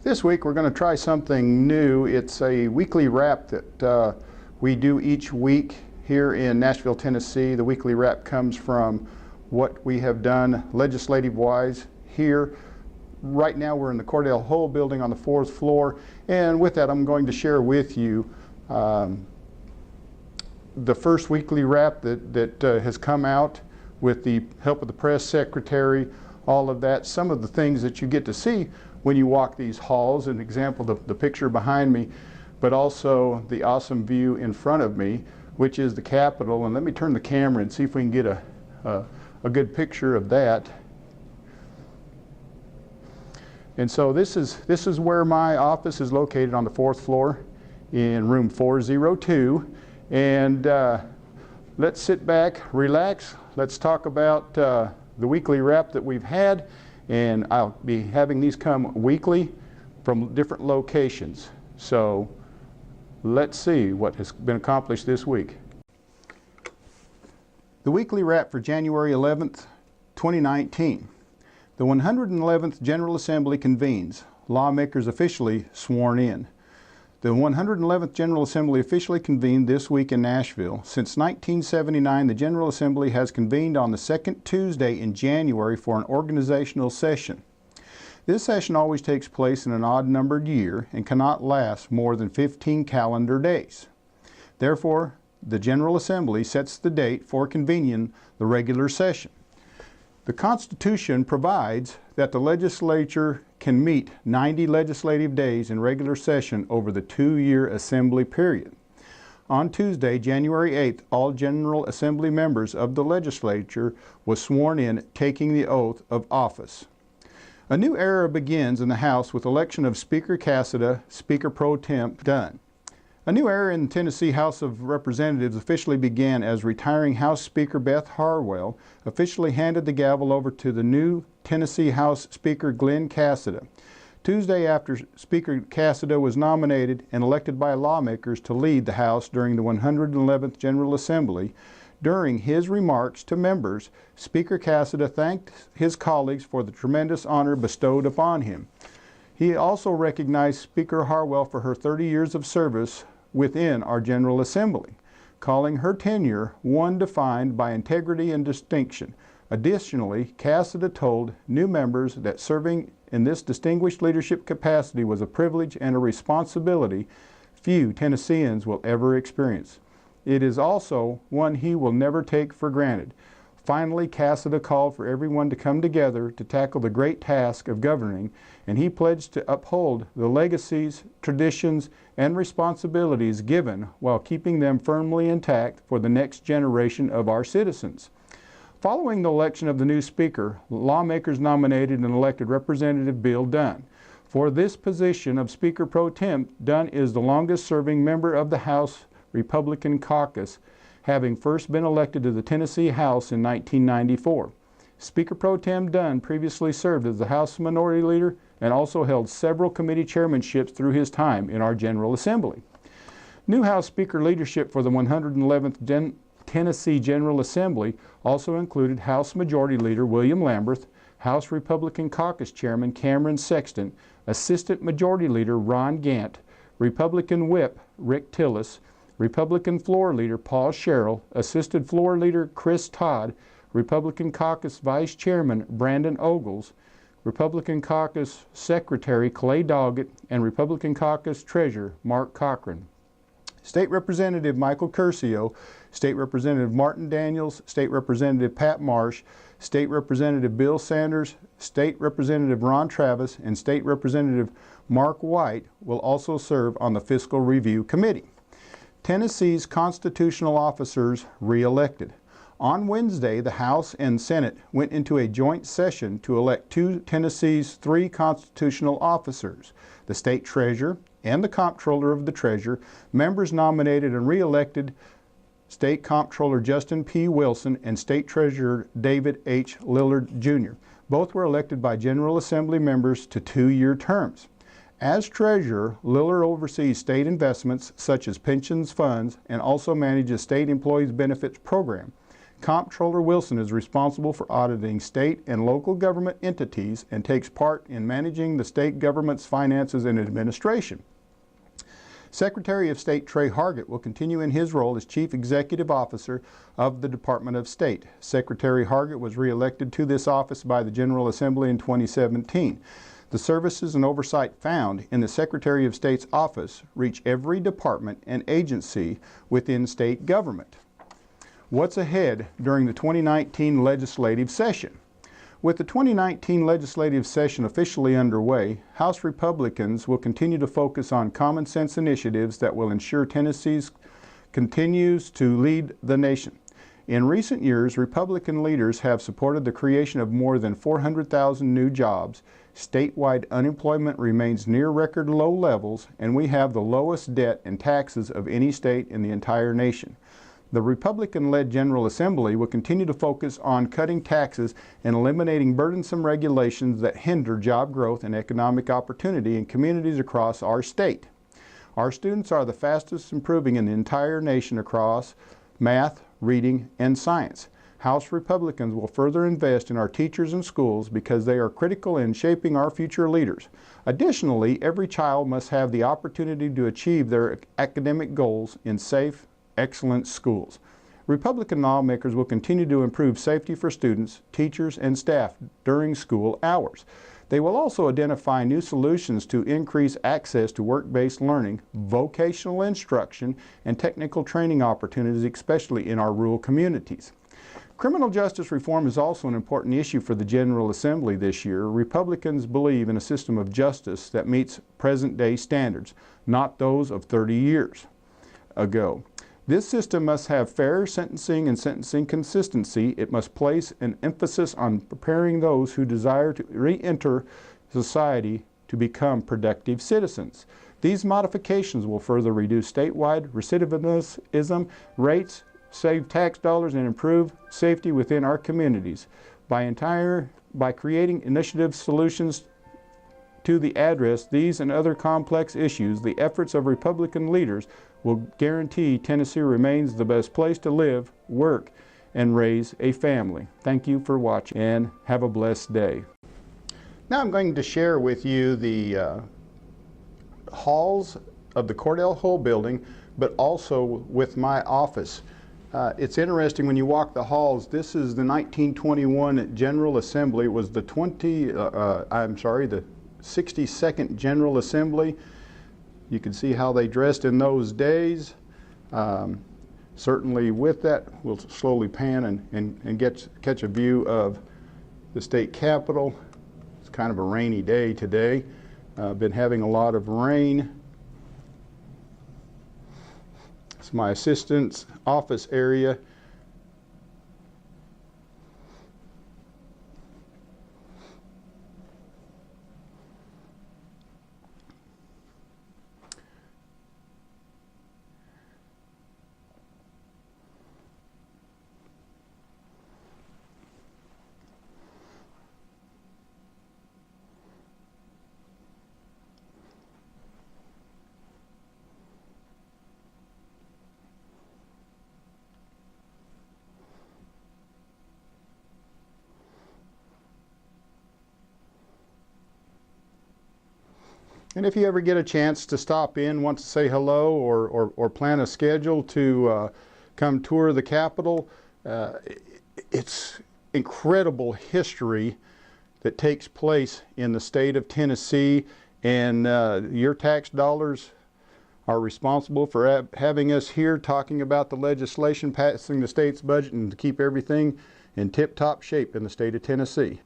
This week we're going to try something new. It's a weekly wrap that we do each week here in Nashville, Tennessee. The weekly wrap comes from what we have done legislative-wise here. Right now we're in the Cordell Hull building on the 4th floor, and with that I'm going to share with you the first weekly wrap that has come out with the help of the press secretary, all of that, some of the things that you get to see when you walk these halls. An example, the picture behind me, but also the awesome view in front of me, which is the Capitol. And let me turn the camera and see if we can get a good picture of that. And so this is where my office is located, on the 4th floor in room 402. And let's sit back, relax. Let's talk about the weekly wrap that we've had. And I'll be having these come weekly from different locations. So let's see what has been accomplished this week. The weekly wrap for January 11th, 2019. The 111th General Assembly convenes. Lawmakers officially sworn in. The 111th General Assembly officially convened this week in Nashville. Since 1979, the General Assembly has convened on the second Tuesday in January for an organizational session. This session always takes place in an odd-numbered year and cannot last more than 15 calendar days. Therefore, the General Assembly sets the date for convening the regular session. The Constitution provides that the legislature can meet 90 legislative days in regular session over the 2-year assembly period. On Tuesday, January 8th, all General Assembly members of the legislature was sworn in, taking the oath of office. A new era begins in the House with election of Speaker Cassida, Speaker Pro Tem Dunn. A new era in the Tennessee House of Representatives officially began as retiring House Speaker Beth Harwell officially handed the gavel over to the new Tennessee House Speaker Glenn Cassida. Tuesday, after Speaker Cassida was nominated and elected by lawmakers to lead the House during the 111th General Assembly, during his remarks to members, Speaker Cassida thanked his colleagues for the tremendous honor bestowed upon him. He also recognized Speaker Harwell for her 30 years of service within our General Assembly, calling her tenure one defined by integrity and distinction. Additionally, Cassida told new members that serving in this distinguished leadership capacity was a privilege and a responsibility few Tennesseans will ever experience. It is also one he will never take for granted. Finally, Cassida called for everyone to come together to tackle the great task of governing, and he pledged to uphold the legacies, traditions, and responsibilities given while keeping them firmly intact for the next generation of our citizens. Following the election of the new Speaker, lawmakers nominated and elected Representative Bill Dunn. For this position of Speaker Pro Tem, Dunn is the longest-serving member of the House Republican Caucus, having first been elected to the Tennessee House in 1994. Speaker Pro Tem Dunn previously served as the House Minority Leader and also held several committee chairmanships through his time in our General Assembly. New House Speaker leadership for the 111th Tennessee General Assembly also included House Majority Leader William Lamberth, House Republican Caucus Chairman Cameron Sexton, Assistant Majority Leader Ron Gant, Republican Whip Rick Tillis, Republican Floor Leader Paul Sherrill, Assisted Floor Leader Chris Todd, Republican Caucus Vice Chairman Brandon Ogles, Republican Caucus Secretary Clay Doggett, and Republican Caucus Treasurer Mark Cochran. State Representative Michael Curcio, State Representative Martin Daniels, State Representative Pat Marsh, State Representative Bill Sanders, State Representative Ron Travis, and State Representative Mark White will also serve on the Fiscal Review Committee. Tennessee's constitutional officers re-elected. On Wednesday, the House and Senate went into a joint session to elect Tennessee's 3 constitutional officers, the State Treasurer and the Comptroller of the Treasurer. Members nominated and re-elected State Comptroller Justin P. Wilson and State Treasurer David H. Lillard, Jr. Both were elected by General Assembly members to 2-year terms. As Treasurer, Lillard oversees state investments such as pensions funds and also manages state employees benefits program. Comptroller Wilson is responsible for auditing state and local government entities and takes part in managing the state government's finances and administration. Secretary of State Trey Hargett will continue in his role as Chief Executive Officer of the Department of State. Secretary Hargett was re-elected to this office by the General Assembly in 2017. The services and oversight found in the Secretary of State's office reach every department and agency within state government. What's ahead during the 2019 legislative session? With the 2019 legislative session officially underway, House Republicans will continue to focus on common sense initiatives that will ensure Tennessee continues to lead the nation. In recent years, Republican leaders have supported the creation of more than 400,000 new jobs. Statewide unemployment remains near record low levels, and we have the lowest debt and taxes of any state in the entire nation. The Republican-led General Assembly will continue to focus on cutting taxes and eliminating burdensome regulations that hinder job growth and economic opportunity in communities across our state. Our students are the fastest improving in the entire nation across math, reading, and science. House Republicans will further invest in our teachers and schools because they are critical in shaping our future leaders. Additionally, every child must have the opportunity to achieve their academic goals in safe, excellent schools. Republican lawmakers will continue to improve safety for students, teachers, and staff during school hours. They will also identify new solutions to increase access to work-based learning, vocational instruction, and technical training opportunities, especially in our rural communities. Criminal justice reform is also an important issue for the General Assembly this year. Republicans believe in a system of justice that meets present-day standards, not those of 30 years ago. This system must have fair sentencing and sentencing consistency. It must place an emphasis on preparing those who desire to re-enter society to become productive citizens. These modifications will further reduce statewide recidivism rates, save tax dollars, and improve safety within our communities. By creating initiative solutions to the address these and other complex issues, the efforts of Republican leaders will guarantee Tennessee remains the best place to live, work, and raise a family. Thank you for watching and have a blessed day. Now I'm going to share with you the halls of the Cordell Hull building, but also with my office. It's interesting when you walk the halls. This is the 1921 General Assembly. It was the 62nd General Assembly. You can see how they dressed in those days. Certainly with that, we'll slowly pan and catch a view of the state capitol. It's kind of a rainy day today. Been having a lot of rain. It's my assistant's office area. And if you ever get a chance to stop in, want to say hello or plan a schedule to come tour the Capitol, it's incredible history that takes place in the state of Tennessee, and your tax dollars are responsible for having us here talking about the legislation, passing the state's budget, and to keep everything in tip-top shape in the state of Tennessee.